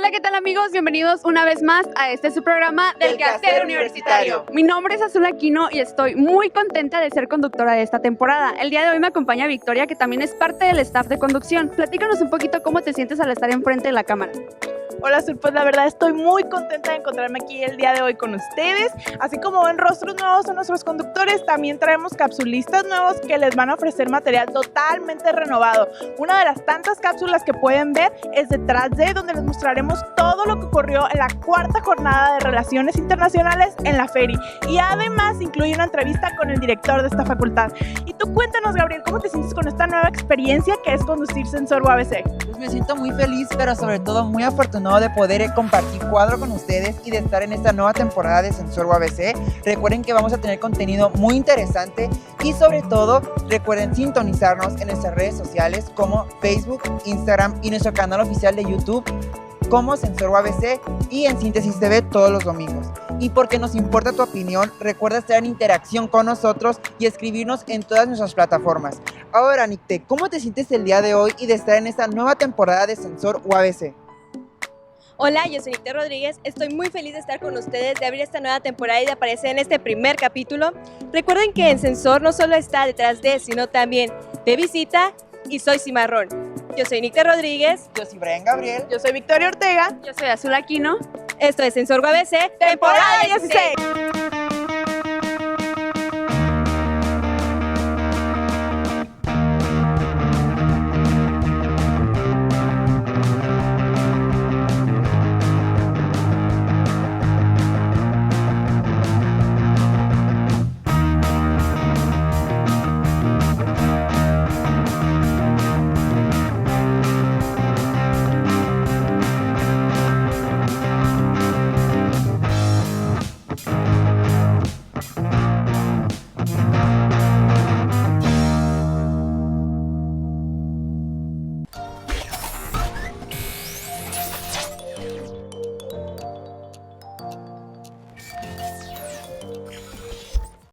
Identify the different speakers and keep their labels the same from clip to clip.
Speaker 1: Hola, ¿qué tal amigos? Bienvenidos una vez más a su programa del Quehacer Universitario. Mi nombre es Azul Aquino y estoy muy contenta de ser conductora de esta temporada. El día de hoy me acompaña Victoria, que también es parte del staff de conducción. Platícanos un poquito cómo te sientes al estar enfrente de la cámara.
Speaker 2: Hola Azul, pues la verdad estoy muy contenta de encontrarme aquí el día de hoy con ustedes. Así como ven rostros nuevos a nuestros conductores, también traemos capsulistas nuevos que les van a ofrecer material totalmente renovado. Una de las tantas cápsulas que pueden ver es detrás de, donde les mostraremos todo lo que ocurrió en la cuarta jornada de Relaciones Internacionales en la FERI. Y además incluye una entrevista con el director de esta facultad. Y tú cuéntanos, Gabriel, ¿cómo te sientes con esta nueva experiencia que es conducir Sensor UABC?
Speaker 3: Pues me siento muy feliz, pero sobre todo muy afortunado de poder compartir cuadro con ustedes y de estar en esta nueva temporada de Sensor UABC. Recuerden que vamos a tener contenido muy interesante y sobre todo recuerden sintonizarnos en nuestras redes sociales como Facebook, Instagram y nuestro canal oficial de YouTube como Sensor UABC y en Síntesis TV todos los domingos. Y porque nos importa tu opinión, recuerda estar en interacción con nosotros y escribirnos en todas nuestras plataformas. Ahora, Nicte, ¿cómo te sientes el día de hoy y de estar en esta nueva temporada de Sensor UABC?
Speaker 4: Hola, yo soy Nicte Rodríguez, estoy muy feliz de estar con ustedes, de abrir esta nueva temporada y de aparecer en este primer capítulo. Recuerden que en Sensor no solo está detrás de, sino también de visita y soy Cimarrón. Yo soy Nicte Rodríguez.
Speaker 3: Yo soy Brian Gabriel.
Speaker 2: Yo soy Victoria Ortega.
Speaker 1: Yo soy Azul Aquino.
Speaker 4: Esto es Sensor UABC, temporada 16.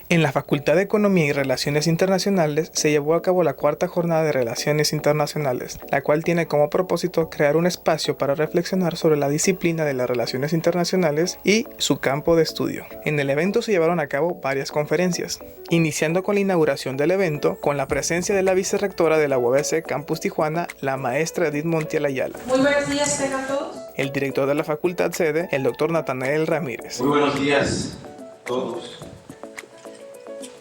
Speaker 5: En la Facultad de Economía y Relaciones Internacionales se llevó a cabo la cuarta jornada de Relaciones Internacionales, la cual tiene como propósito crear un espacio para reflexionar sobre la disciplina de las relaciones internacionales y su campo de estudio. En el evento se llevaron a cabo varias conferencias, iniciando con la inauguración del evento con la presencia de la vicerrectora de la UABC Campus Tijuana, la maestra Edith Montiel Ayala.
Speaker 6: Muy buenos días, tengan todos.
Speaker 5: El director de la facultad sede, el doctor Natanael Ramírez.
Speaker 7: Muy buenos días a todos.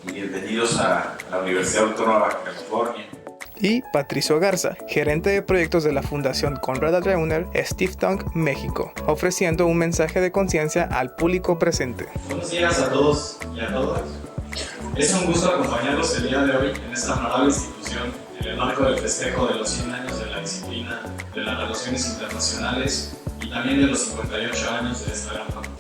Speaker 7: Y bienvenidos a la Universidad Autónoma de California.
Speaker 5: Y Patricio Garza, gerente de proyectos de la Fundación Konrad Adenauer, Stiftung, México, ofreciendo un mensaje de conciencia al público presente.
Speaker 8: Buenos días a todos y a todas. Es un gusto acompañarlos el día de hoy en esta honorable institución en el marco del festejo de los 100 años de la disciplina de las relaciones internacionales y también de los 58 años de esta gran facultad.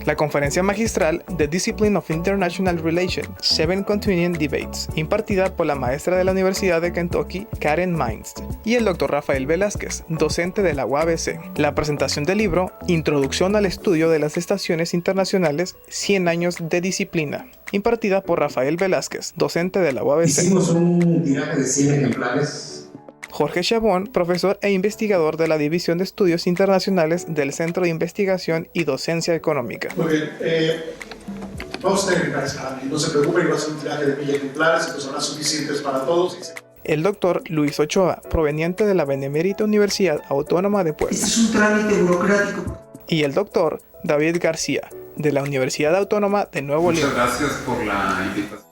Speaker 5: La conferencia magistral The Discipline of International Relations, 7 Continuing Debates, impartida por la maestra de la Universidad de Kentucky, Karen Mainz, y el Dr. Rafael Velázquez, docente de la UABC. La presentación del libro Introducción al estudio de las estaciones internacionales, 100 años de disciplina, impartida por Rafael Velázquez, docente de la UABC.
Speaker 9: Hicimos un tiraje de 100 ejemplares.
Speaker 5: Jorge Chabón, profesor e investigador de la División de Estudios Internacionales del Centro de Investigación y Docencia Económica.
Speaker 9: Muy bien, vamos a tener ejemplares cada año. No se preocupen, va a ser un tiraje de 1000 ejemplares, entonces habrá suficientes para todos.
Speaker 5: El doctor Luis Ochoa, proveniente de la Benemérita Universidad Autónoma de Puebla.
Speaker 9: Este es un trámite burocrático.
Speaker 5: Y el doctor David García, de la Universidad Autónoma de Nuevo León.
Speaker 7: Muchas gracias por la invitación.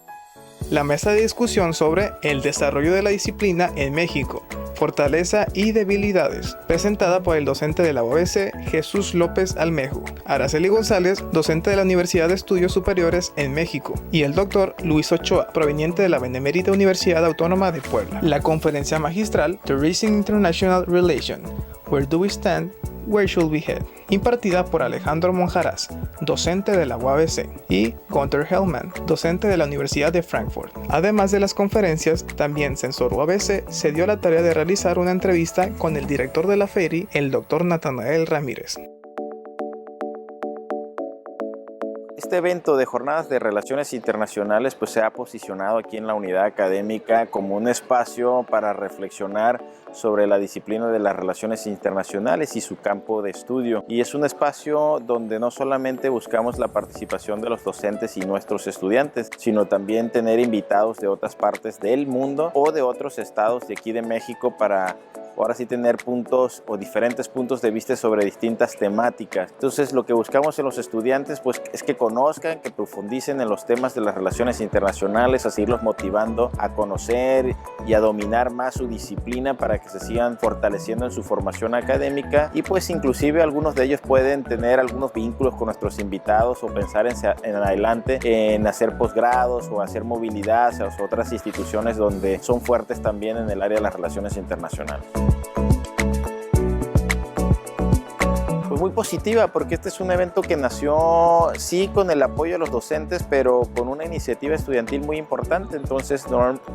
Speaker 5: La mesa de discusión sobre el desarrollo de la disciplina en México, fortaleza y debilidades, presentada por el docente de la UABC, Jesús López Almejo, Araceli González, docente de la Universidad de Estudios Superiores en México, y el doctor Luis Ochoa, proveniente de la Benemérita Universidad Autónoma de Puebla. La conferencia magistral The Raising International Relation, Where Do We Stand? Where Should We Head? Impartida por Alejandro Monjaraz, docente de la UABC, y Gunther Hellman, docente de la Universidad de Frankfurt. Además de las conferencias, también Sensor UABC se dio la tarea de realizar una entrevista con el director de la FERI, el Dr. Natanael Ramírez.
Speaker 6: Este evento de Jornadas de Relaciones Internacionales pues se ha posicionado aquí en la unidad académica como un espacio para reflexionar sobre la disciplina de las relaciones internacionales y su campo de estudio. Y es un espacio donde no solamente buscamos la participación de los docentes y nuestros estudiantes, sino también tener invitados de otras partes del mundo o de otros estados de aquí de México para ahora sí tener puntos o diferentes puntos de vista sobre distintas temáticas. Entonces lo que buscamos en los estudiantes pues es que conozcan, que profundicen en los temas de las relaciones internacionales, a seguirlos motivando a conocer y a dominar más su disciplina para que se sigan fortaleciendo en su formación académica, y pues inclusive algunos de ellos pueden tener algunos vínculos con nuestros invitados o pensar en adelante en hacer posgrados o hacer movilidad hacia otras instituciones donde son fuertes también en el área de las relaciones internacionales. Pues muy positiva, porque este es un evento que nació sí con el apoyo de los docentes, pero con una iniciativa estudiantil muy importante. Entonces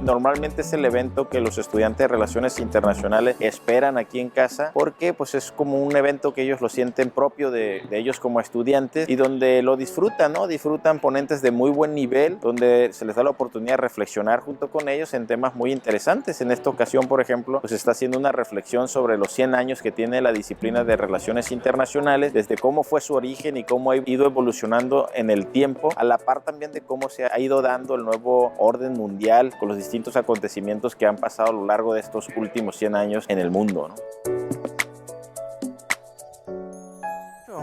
Speaker 6: normalmente es el evento que los estudiantes de Relaciones Internacionales esperan aquí en casa, porque pues es como un evento que ellos lo sienten propio de ellos como estudiantes y donde lo disfrutan, ¿no? Disfrutan ponentes de muy buen nivel, donde se les da la oportunidad de reflexionar junto con ellos en temas muy interesantes. En esta ocasión, por ejemplo, pues está haciendo una reflexión sobre los 100 años que tiene la disciplina de Relaciones Internacionales, desde cómo fue su origen y cómo ha ido evolucionando en el tiempo, a la par también de cómo se ha ido dando el nuevo orden mundial con los distintos acontecimientos que han pasado a lo largo de estos últimos 100 años en el mundo, ¿no?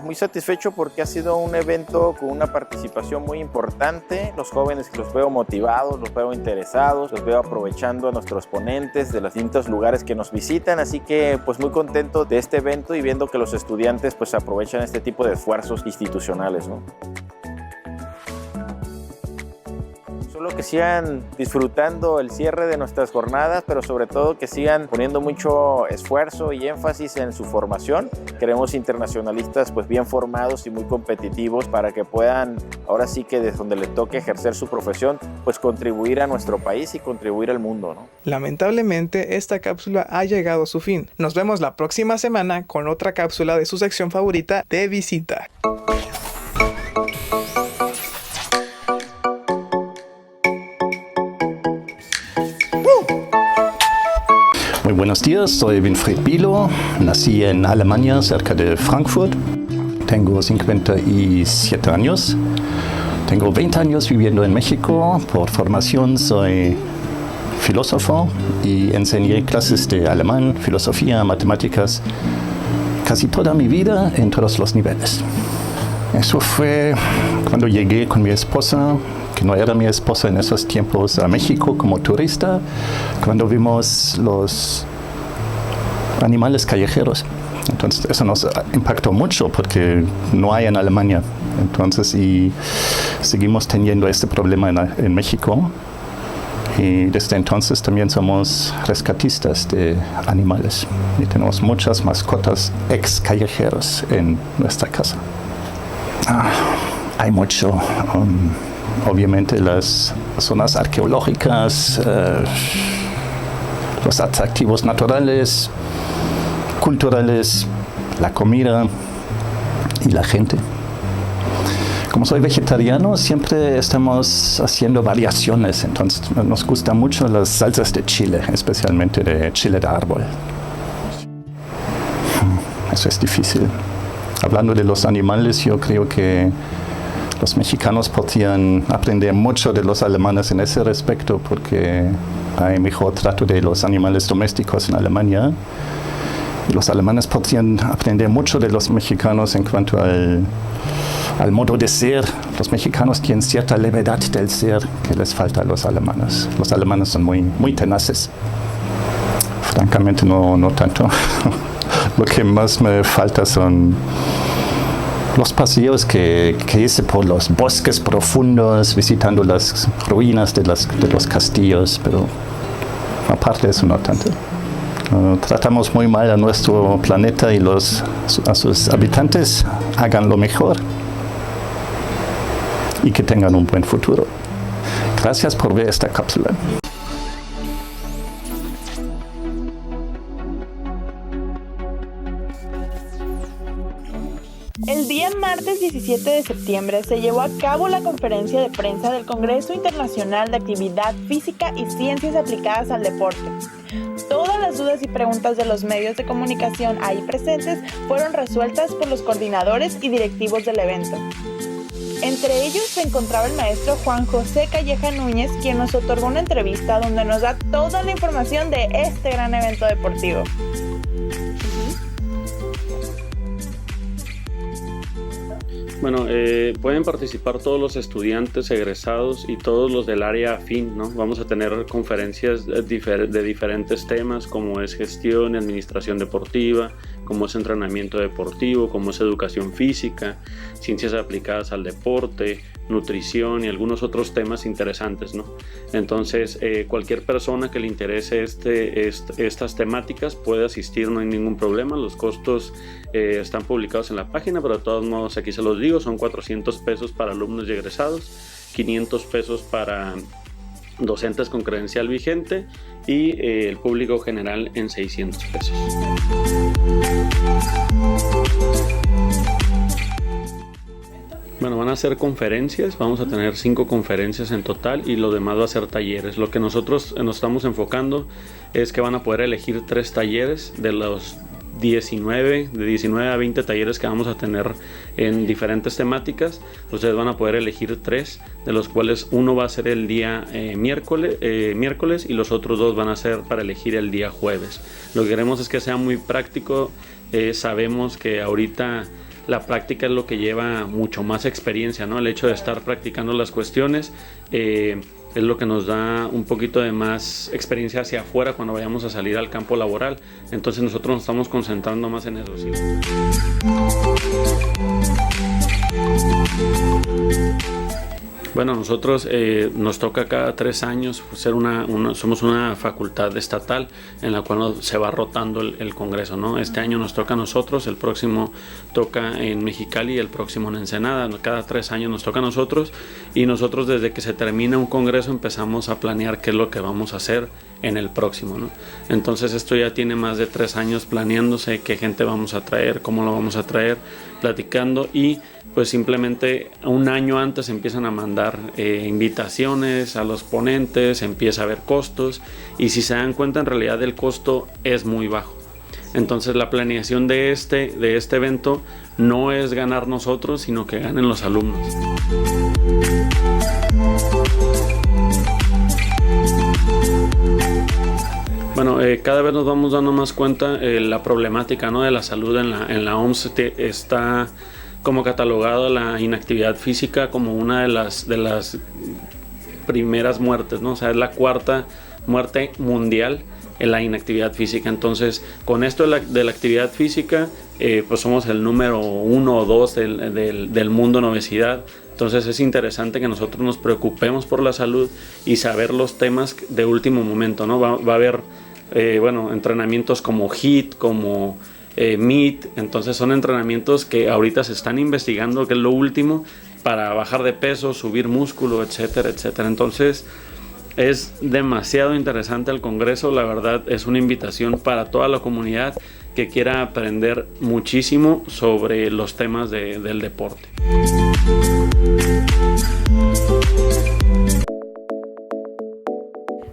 Speaker 6: Muy satisfecho porque ha sido un evento con una participación muy importante. Los jóvenes los veo motivados, los veo interesados, los veo aprovechando a nuestros ponentes de los distintos lugares que nos visitan, así que pues muy contento de este evento y viendo que los estudiantes pues aprovechan este tipo de esfuerzos institucionales, ¿no? Solo que sigan disfrutando el cierre de nuestras jornadas, pero sobre todo que sigan poniendo mucho esfuerzo y énfasis en su formación. Queremos internacionalistas pues bien formados y muy competitivos para que puedan, ahora sí que desde donde les toque ejercer su profesión, pues contribuir a nuestro país y contribuir al mundo, ¿no?
Speaker 5: Lamentablemente esta cápsula ha llegado a su fin. Nos vemos la próxima semana con otra cápsula de su sección favorita de visita.
Speaker 10: Muy buenos días, soy Winfried Bilo, nací en Alemania, cerca de Frankfurt. Tengo 57 años. Tengo 20 años viviendo en México. Por formación soy filósofo y enseñé clases de alemán, filosofía, matemáticas, casi toda mi vida en todos los niveles. Eso fue cuando llegué con mi esposa, que no era mi esposa en esos tiempos, a México como turista, cuando vimos los animales callejeros. Entonces eso nos impactó mucho porque no hay en Alemania. Entonces y seguimos teniendo este problema en México. Y desde entonces también somos rescatistas de animales. Y tenemos muchas mascotas ex callejeros en nuestra casa. Hay mucho. Obviamente las zonas arqueológicas, los atractivos naturales, culturales, la comida y la gente. Como soy vegetariano, siempre estamos haciendo variaciones, entonces nos gustan mucho las salsas de chile, especialmente de chile de árbol. Eso es difícil. Hablando de los animales, yo creo que los mexicanos podrían aprender mucho de los alemanes en ese respecto porque hay mejor trato de los animales domésticos en Alemania. Y los alemanes podrían aprender mucho de los mexicanos en cuanto al modo de ser. Los mexicanos tienen cierta levedad del ser que les falta a los alemanes. Los alemanes son muy tenaces. Francamente no tanto. Lo que más me falta son los paseos que hice por los bosques profundos, visitando las ruinas de los castillos, pero aparte de eso no tanto. Tratamos muy mal a nuestro planeta y a sus habitantes. Hagan lo mejor y que tengan un buen futuro. Gracias por ver esta cápsula.
Speaker 2: El día martes 17 de septiembre se llevó a cabo la conferencia de prensa del Congreso Internacional de Actividad Física y Ciencias Aplicadas al Deporte. Todas las dudas y preguntas de los medios de comunicación ahí presentes fueron resueltas por los coordinadores y directivos del evento. Entre ellos se encontraba el maestro Juan José Calleja Núñez, quien nos otorgó una entrevista donde nos da toda la información de este gran evento deportivo.
Speaker 11: Bueno, pueden participar todos los estudiantes egresados y todos los del área afín, ¿no? Vamos a tener conferencias de diferentes temas, como es gestión y administración deportiva, como es entrenamiento deportivo, como es educación física, ciencias aplicadas al deporte, nutrición y algunos otros temas interesantes, ¿no? Entonces, cualquier persona que le interese estas temáticas puede asistir, no hay ningún problema. Los costos están publicados en la página, pero de todos modos aquí se los digo, son 400 pesos para alumnos y egresados, 500 pesos para docentes con credencial vigente y el público general en 600 pesos. Bueno, van a ser conferencias, vamos a tener 5 conferencias en total y lo demás va a ser talleres. Lo que nosotros nos estamos enfocando es que van a poder elegir 3 talleres de los de 19 a 20 talleres que vamos a tener en diferentes temáticas. Ustedes van a poder elegir 3, de los cuales uno va a ser el día miércoles y los otros 2 van a ser para elegir el día jueves. Lo que queremos es que sea muy práctico. Sabemos que ahorita la práctica es lo que lleva mucho más experiencia, ¿no? El hecho de estar practicando las cuestiones es lo que nos da un poquito de más experiencia hacia afuera cuando vayamos a salir al campo laboral. Entonces nosotros nos estamos concentrando más en eso. ¿Sí? Bueno, nosotros nos toca cada 3 años ser somos una facultad estatal en la cual se va rotando el Congreso, ¿no? Este año nos toca a nosotros, el próximo toca en Mexicali y el próximo en Ensenada. Cada 3 años nos toca a nosotros y nosotros desde que se termina un Congreso empezamos a planear qué es lo que vamos a hacer en el próximo, ¿no? Entonces esto ya tiene más de 3 años planeándose, qué gente vamos a traer, cómo lo vamos a traer, platicando y pues simplemente un año antes empiezan a mandar invitaciones a los ponentes, empieza a haber costos y si se dan cuenta en realidad el costo es muy bajo. Entonces la planeación de este evento no es ganar nosotros, sino que ganen los alumnos. Bueno, cada vez nos vamos dando más cuenta la problemática, ¿no? De la salud en la OMS está como catalogada la inactividad física como una de las primeras muertes, ¿no? O sea, es la 4ª muerte mundial en la inactividad física. Entonces, con esto de la actividad física, pues somos el número 1 o 2 del mundo en obesidad. Entonces es interesante que nosotros nos preocupemos por la salud y saber los temas de último momento, ¿no? Va a haber entrenamientos como HIIT, como MIT, entonces son entrenamientos que ahorita se están investigando, que es lo último para bajar de peso, subir músculo, etcétera, etcétera. Entonces es demasiado interesante el Congreso, la verdad es una invitación para toda la comunidad que quiera aprender muchísimo sobre los temas del deporte.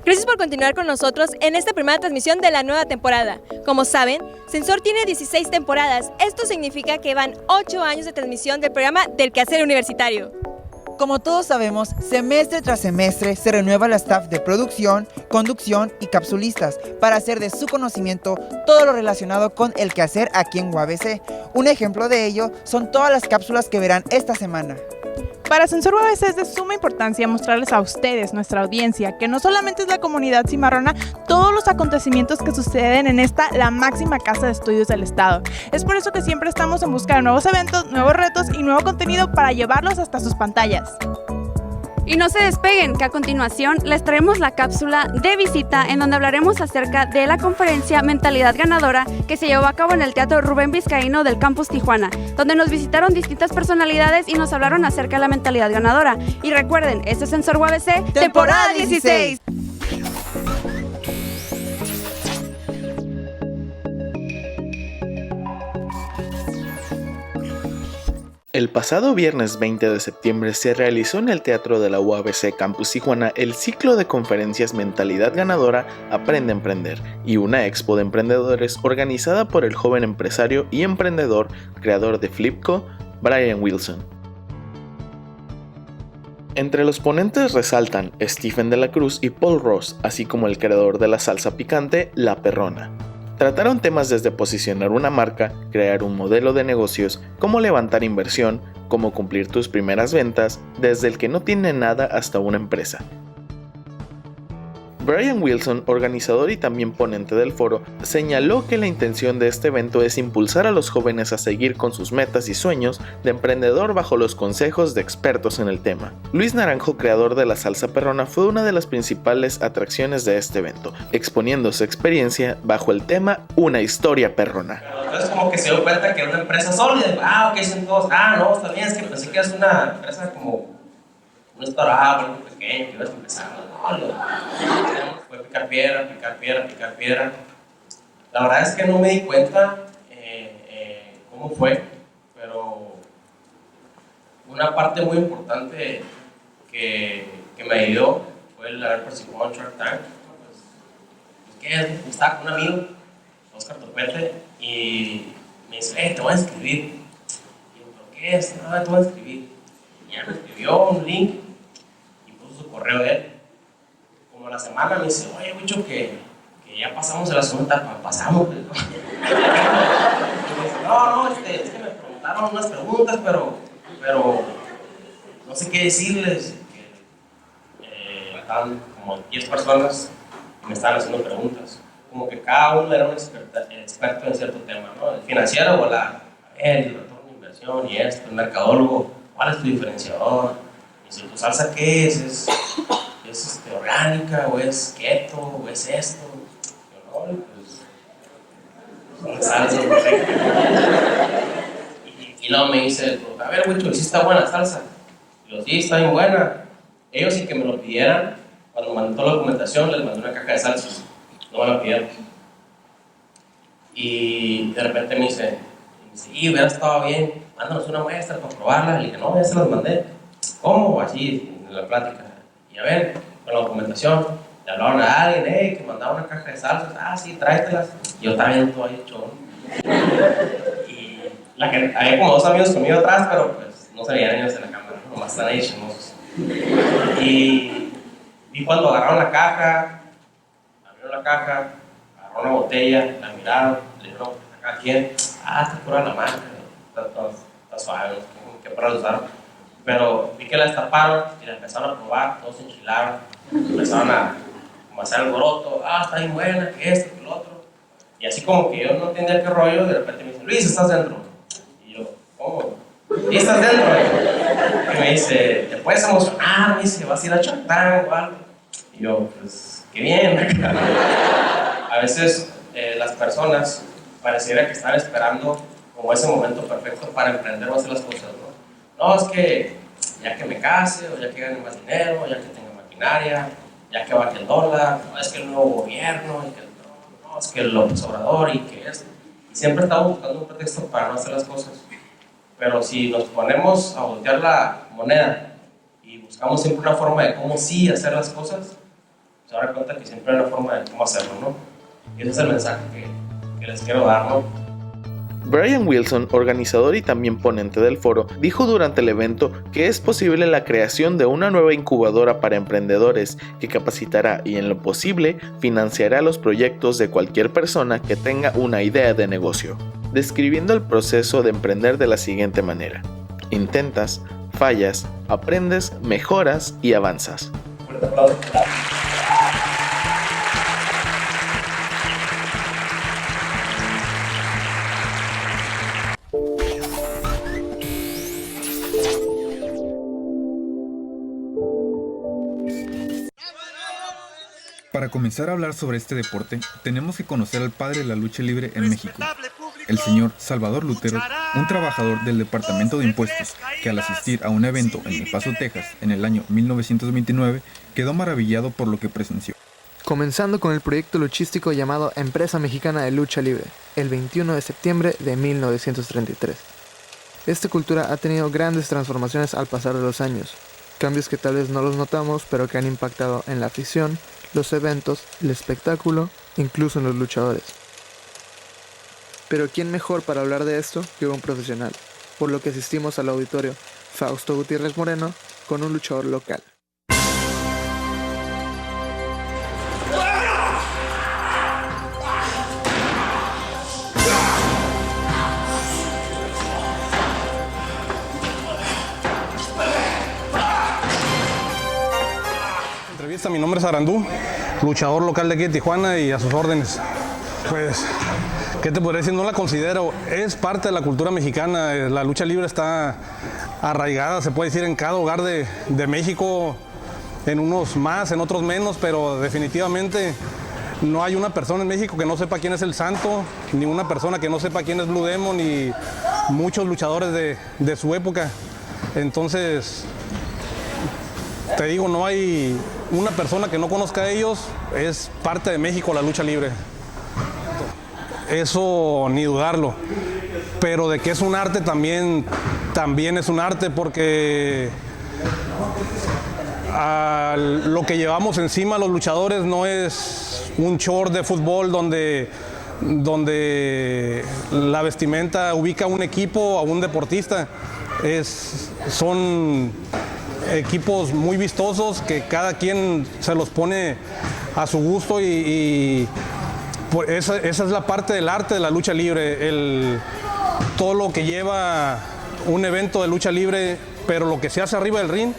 Speaker 4: Gracias por continuar con nosotros en esta primera transmisión de la nueva temporada. Como saben, Sensor tiene 16 temporadas. Esto significa que van 8 años de transmisión del programa del quehacer universitario.
Speaker 3: Como todos sabemos, semestre tras semestre se renueva la staff de producción, conducción y capsulistas para hacer de su conocimiento todo lo relacionado con el quehacer aquí en UABC. Un ejemplo de ello son todas las cápsulas que verán esta semana.
Speaker 2: Para Sensor UABC es de suma importancia mostrarles a ustedes, nuestra audiencia, que no solamente es la comunidad cimarrona, todos los acontecimientos que suceden en esta, la máxima casa de estudios del estado. Es por eso que siempre estamos en busca de nuevos eventos, nuevos retos y nuevo contenido para llevarlos hasta sus pantallas.
Speaker 1: Y no se despeguen, que a continuación les traemos la cápsula de visita en donde hablaremos acerca de la conferencia Mentalidad Ganadora que se llevó a cabo en el Teatro Rubén Vizcaíno del Campus Tijuana, donde nos visitaron distintas personalidades y nos hablaron acerca de la mentalidad ganadora. Y recuerden, este es Sensor UABC, temporada 16.
Speaker 5: El pasado viernes 20 de septiembre se realizó en el Teatro de la UABC Campus Tijuana el ciclo de conferencias Mentalidad Ganadora Aprende a Emprender y una expo de emprendedores organizada por el joven empresario y emprendedor creador de Flipco, Brian Wilson. Entre los ponentes resaltan Stephen de la Cruz y Paul Ross, así como el creador de la salsa picante, La Perrona. Trataron temas desde posicionar una marca, crear un modelo de negocios, cómo levantar inversión, cómo cumplir tus primeras ventas, desde el que no tiene nada hasta una empresa. Brian Wilson, organizador y también ponente del foro, señaló que la intención de este evento es impulsar a los jóvenes a seguir con sus metas y sueños de emprendedor bajo los consejos de expertos en el tema. Luis Naranjo, creador de la salsa perrona, fue una de las principales atracciones de este evento, exponiendo su experiencia bajo el tema Una historia perrona.
Speaker 12: Entonces como que se dio cuenta que era una empresa sólida, ok, son todos, no, está bien, es que pensé que es una empresa como un restaurante muy pequeño, que ibas a empezar, fue picar piedra. La verdad es que no me di cuenta cómo fue, pero una parte muy importante que me ayudó fue el haber participado en Shark Tank. Estaba con un amigo, Oscar Topete, y me dice, te voy a escribir. Y yo, ¿pero qué es? No, te voy a escribir. Y ya me escribió un link y puso su correo de él. Como a la semana me dice, oye, Wicho, que ya pasamos de la segunda etapa. Pasamos, ¿no? No, es que me preguntaron unas preguntas, pero no sé qué decirles. Estaban como 10 personas que me estaban haciendo preguntas. Como que cada uno era un experto en cierto tema, ¿no? El financiero o el retorno de inversión y esto, el mercadólogo, ¿cuál es tu diferenciador? Y si tu salsa, ¿qué es? ¿Es orgánica o es keto o es esto? Yo no, pues son salsas, no sé. Y luego me dice, a ver, Wicho, ¿sí está buena la salsa? Y yo, sí, está bien buena. Ellos sin que me lo pidieran, cuando me mandó toda la documentación, les mandé una caja de salsas. No me lo pidieron. Y de repente me dice, hubiera estado bien, mándanos una muestra para probarla. Le dije, no, ya se las mandé. ¿Cómo? Así, en la plática. Y a ver, con la documentación, le hablaron a alguien, que mandaba una caja de salsas. Sí, tráetelas. Y yo estaba viendo todo ahí hecho. Y había como 2 amigos conmigo atrás, pero pues no se veían ellos en la cámara, nomás están ahí chismosos. Y vi cuando agarraron la caja, abrieron la caja, agarraron una botella, la miraron, le dijeron, ¿acá quién? Está pura la marca, está suave, no sé qué para usar. Pero vi que la destaparon y la empezaron a probar, todos se enchilaron, empezaron a hacer alboroto, está bien buena, que esto, que lo otro. Y así como que yo no entendía qué rollo, de repente me dicen, Luis, ¿estás dentro? Y yo, ¿cómo? ¿Y estás dentro? Y me dice, ¿te puedes emocionar? Me dice, ¿vas a ir a Shark Tank o algo? Y yo, pues, qué bien. A veces las personas pareciera que están esperando como ese momento perfecto para emprender o hacer las cosas, ¿no? No, es que ya que me case, o ya que gane más dinero, ya que tenga maquinaria, ya que baje el dólar, no, es que el nuevo gobierno, y que no, es que el López Obrador y que esto. Y siempre estamos buscando un pretexto para no hacer las cosas. Pero si nos ponemos a voltear la moneda y buscamos siempre una forma de cómo sí hacer las cosas, se dará cuenta que siempre hay una forma de cómo hacerlo, ¿no? Y ese es el mensaje que les quiero dar, ¿no?
Speaker 5: Brian Wilson, organizador y también ponente del foro, dijo durante el evento que es posible la creación de una nueva incubadora para emprendedores que capacitará y en lo posible financiará los proyectos de cualquier persona que tenga una idea de negocio, describiendo el proceso de emprender de la siguiente manera: intentas, fallas, aprendes, mejoras y avanzas.
Speaker 13: Para comenzar a hablar sobre este deporte, tenemos que conocer al padre de la lucha libre en México, el señor Salvador Lutero, un trabajador del Departamento de Impuestos, que al asistir a un evento en El Paso, Texas, en el año 1929, quedó maravillado por lo que presenció.
Speaker 14: Comenzando con el proyecto luchístico llamado Empresa Mexicana de Lucha Libre, el 21 de septiembre de 1933. Esta cultura ha tenido grandes transformaciones al pasar de los años, cambios que tal vez no los notamos, pero que han impactado en la afición, los eventos, el espectáculo, incluso en los luchadores. Pero ¿quién mejor para hablar de esto que un profesional? Por lo que asistimos al auditorio Fausto Gutiérrez Moreno con un luchador local.
Speaker 15: Mi nombre es Arandú, luchador local de aquí de Tijuana y a sus órdenes. Pues, ¿qué te podría decir? No la considero, es parte de la cultura mexicana. La lucha libre está arraigada, se puede decir, en cada hogar de México, en unos más, en otros menos, pero definitivamente no hay una persona en México que no sepa quién es el Santo, ni una persona que no sepa quién es Blue Demon, y muchos luchadores de su época. Entonces, te digo, no hay una persona que no conozca a ellos. Es parte de México la lucha libre. Eso ni dudarlo. Pero de que es un arte también es un arte, porque lo que llevamos encima los luchadores no es un short de fútbol donde la vestimenta ubica a un equipo, a un deportista. Son equipos muy vistosos que cada quien se los pone a su gusto, y esa es la parte del arte de la lucha libre, todo lo que lleva un evento de lucha libre, pero lo que se hace arriba del ring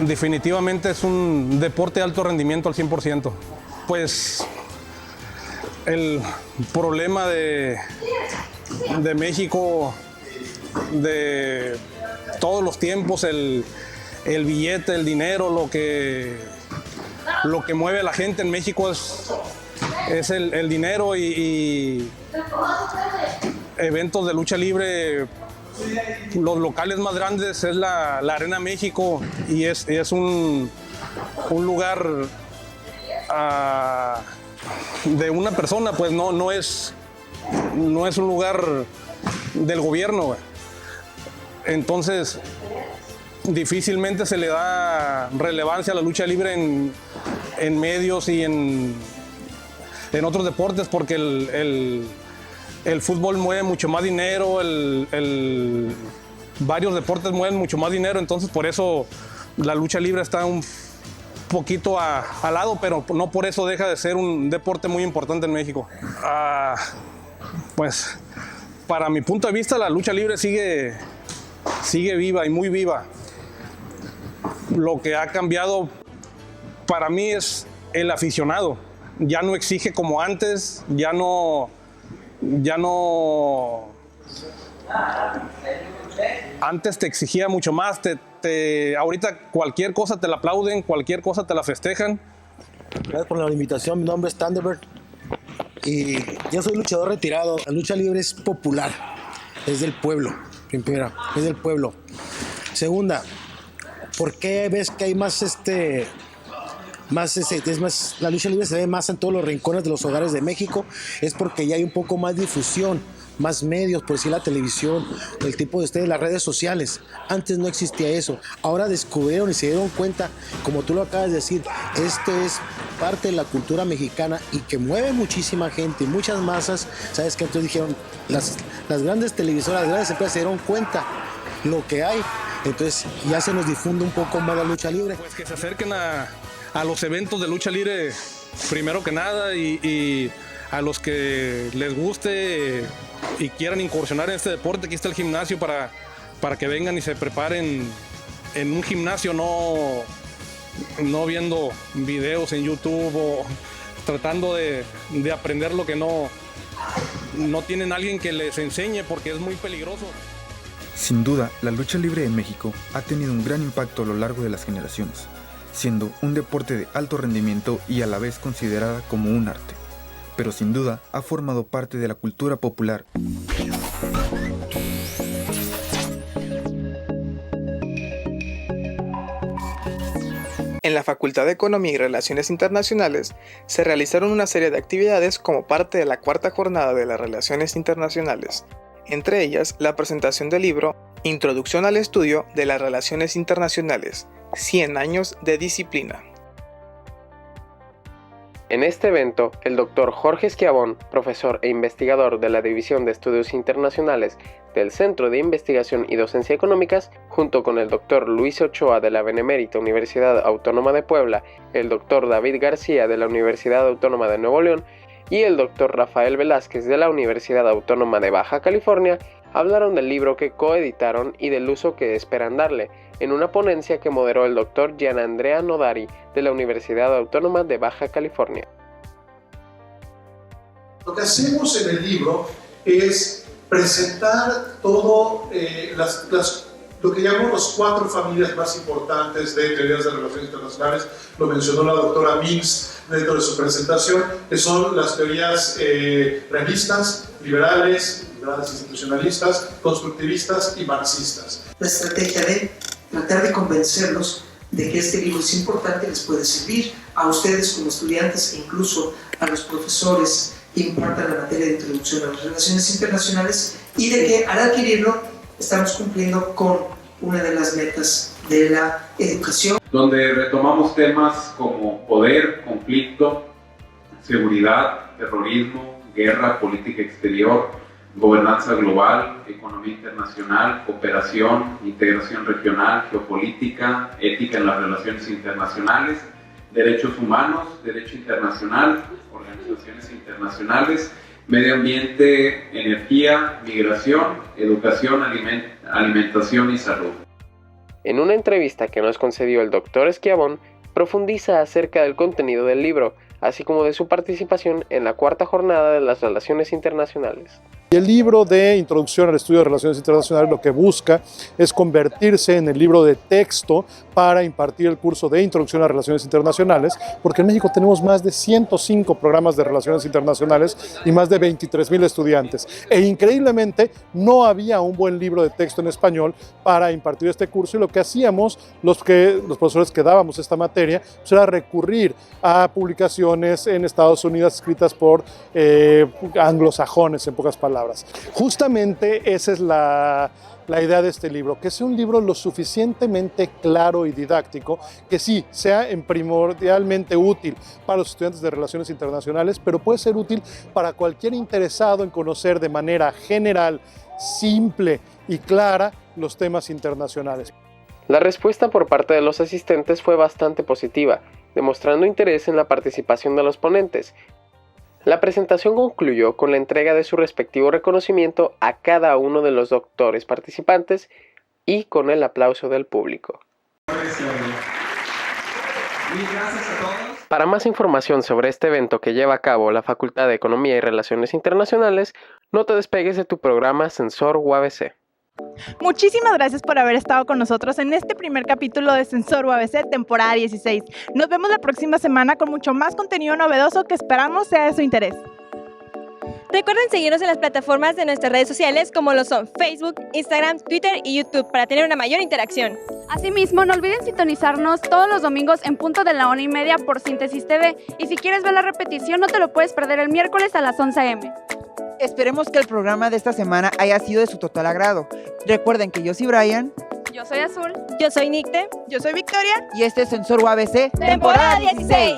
Speaker 15: definitivamente es un deporte de alto rendimiento al 100%. Pues el problema de México de todos los tiempos, el billete, el dinero, lo que mueve a la gente en México es el dinero, y eventos de lucha libre, los locales más grandes es la Arena México, y es un lugar de una persona, pues no es un lugar del gobierno. Entonces, difícilmente se le da relevancia a la lucha libre en medios y en otros deportes, porque el fútbol mueve mucho más dinero, varios deportes mueven mucho más dinero. Entonces, por eso la lucha libre está un poquito al lado, pero no por eso deja de ser un deporte muy importante en México. Pues, para mi punto de vista, la lucha libre sigue viva y muy viva. Lo que ha cambiado para mí es el aficionado. Ya no exige como antes, ya no antes te exigía mucho más. Ahorita cualquier cosa te la aplauden, cualquier cosa te la festejan.
Speaker 16: Gracias por la invitación. Mi nombre es Thunderbird y yo soy luchador retirado. La lucha libre es popular, es del pueblo. Primera, es del pueblo. Segunda, ¿por qué ves que hay la lucha libre se ve más en todos los rincones de los hogares de México? Es porque ya hay un poco más difusión, más medios, por decir la televisión, el tipo de las redes sociales. Antes no existía eso. Ahora descubrieron y se dieron cuenta, como tú lo acabas de decir, esto es parte de la cultura mexicana y que mueve muchísima gente, muchas masas. ¿Sabes qué? Entonces dijeron, las grandes televisoras, las grandes empresas se dieron cuenta lo que hay. Entonces ya se nos difunde un poco más la lucha libre.
Speaker 15: Pues que se acerquen a los eventos de lucha libre primero que nada, y a los que les guste y quieran incursionar en este deporte, aquí está el gimnasio para que vengan y se preparen en un gimnasio, no viendo videos en YouTube o tratando de aprender lo que no tienen alguien que les enseñe, porque es muy peligroso.
Speaker 13: Sin duda, la lucha libre en México ha tenido un gran impacto a lo largo de las generaciones, siendo un deporte de alto rendimiento y a la vez considerada como un arte. Pero sin duda ha formado parte de la cultura popular.
Speaker 5: En la Facultad de Economía y Relaciones Internacionales se realizaron una serie de actividades como parte de la cuarta jornada de las Relaciones Internacionales, entre ellas la presentación del libro Introducción al estudio de las relaciones internacionales, 100 años de disciplina.
Speaker 17: En este evento, el doctor Jorge Schiavon, profesor e investigador de la División de Estudios Internacionales del Centro de Investigación y Docencia Económicas, junto con el doctor Luis Ochoa de la Benemérita Universidad Autónoma de Puebla, el doctor David García de la Universidad Autónoma de Nuevo León y el doctor Rafael Velázquez de la Universidad Autónoma de Baja California, hablaron del libro que coeditaron y del uso que esperan darle, en una ponencia que moderó el doctor Gianandrea Nodari de la Universidad Autónoma de Baja California.
Speaker 9: Lo que hacemos en el libro es presentar todo lo que llamamos las 4 familias más importantes de teorías de relaciones internacionales. Lo mencionó la doctora Mix dentro de su presentación, que son las teorías realistas, liberales institucionalistas, constructivistas y marxistas.
Speaker 18: La estrategia de tratar de convencerlos de que este libro es importante, les puede servir a ustedes como estudiantes e incluso a los profesores que impartan la materia de introducción a las relaciones internacionales, y de que al adquirirlo estamos cumpliendo con una de las metas de la educación.
Speaker 19: Donde retomamos temas como poder, conflicto, seguridad, terrorismo, guerra, política exterior, gobernanza global, economía internacional, cooperación, integración regional, geopolítica, ética en las relaciones internacionales, derechos humanos, derecho internacional, organizaciones internacionales, medio ambiente, energía, migración, educación, alimentación y salud.
Speaker 17: En una entrevista que nos concedió el doctor Schiavon, profundiza acerca del contenido del libro, así como de su participación en la 4ª jornada de las relaciones internacionales.
Speaker 20: El libro de Introducción al Estudio de Relaciones Internacionales lo que busca es convertirse en el libro de texto para impartir el curso de Introducción a Relaciones Internacionales, porque en México tenemos más de 105 programas de relaciones internacionales y más de 23,000 estudiantes. E increíblemente no había un buen libro de texto en español para impartir este curso, y lo que hacíamos los profesores que dábamos esta materia pues era recurrir a publicaciones en Estados Unidos escritas por anglosajones, en pocas palabras. Justamente esa es la idea de este libro, que sea un libro lo suficientemente claro y didáctico, que sí sea primordialmente útil para los estudiantes de Relaciones Internacionales, pero puede ser útil para cualquier interesado en conocer de manera general, simple y clara los temas internacionales.
Speaker 17: La respuesta por parte de los asistentes fue bastante positiva, demostrando interés en la participación de los ponentes. La presentación concluyó con la entrega de su respectivo reconocimiento a cada uno de los doctores participantes y con el aplauso del público. Para más información sobre este evento que lleva a cabo la Facultad de Economía y Relaciones Internacionales, no te despegues de tu programa Sensor UABC.
Speaker 2: Muchísimas gracias por haber estado con nosotros en este primer capítulo de Sensor UABC, temporada 16. Nos vemos la próxima semana con mucho más contenido novedoso que esperamos sea de su interés.
Speaker 4: Recuerden seguirnos en las plataformas de nuestras redes sociales como lo son Facebook, Instagram, Twitter y YouTube para tener una mayor interacción.
Speaker 1: Asimismo, no olviden sintonizarnos todos los domingos en punto de la 1:30 por Síntesis TV, y si quieres ver la repetición no te lo puedes perder el miércoles a las 11 a.m.
Speaker 3: Esperemos que el programa de esta semana haya sido de su total agrado. Recuerden que yo soy Brian.
Speaker 1: Yo soy Azul.
Speaker 4: Yo soy Nicte.
Speaker 2: Yo soy Victoria.
Speaker 3: Y este es Sensor UABC,
Speaker 4: temporada 16.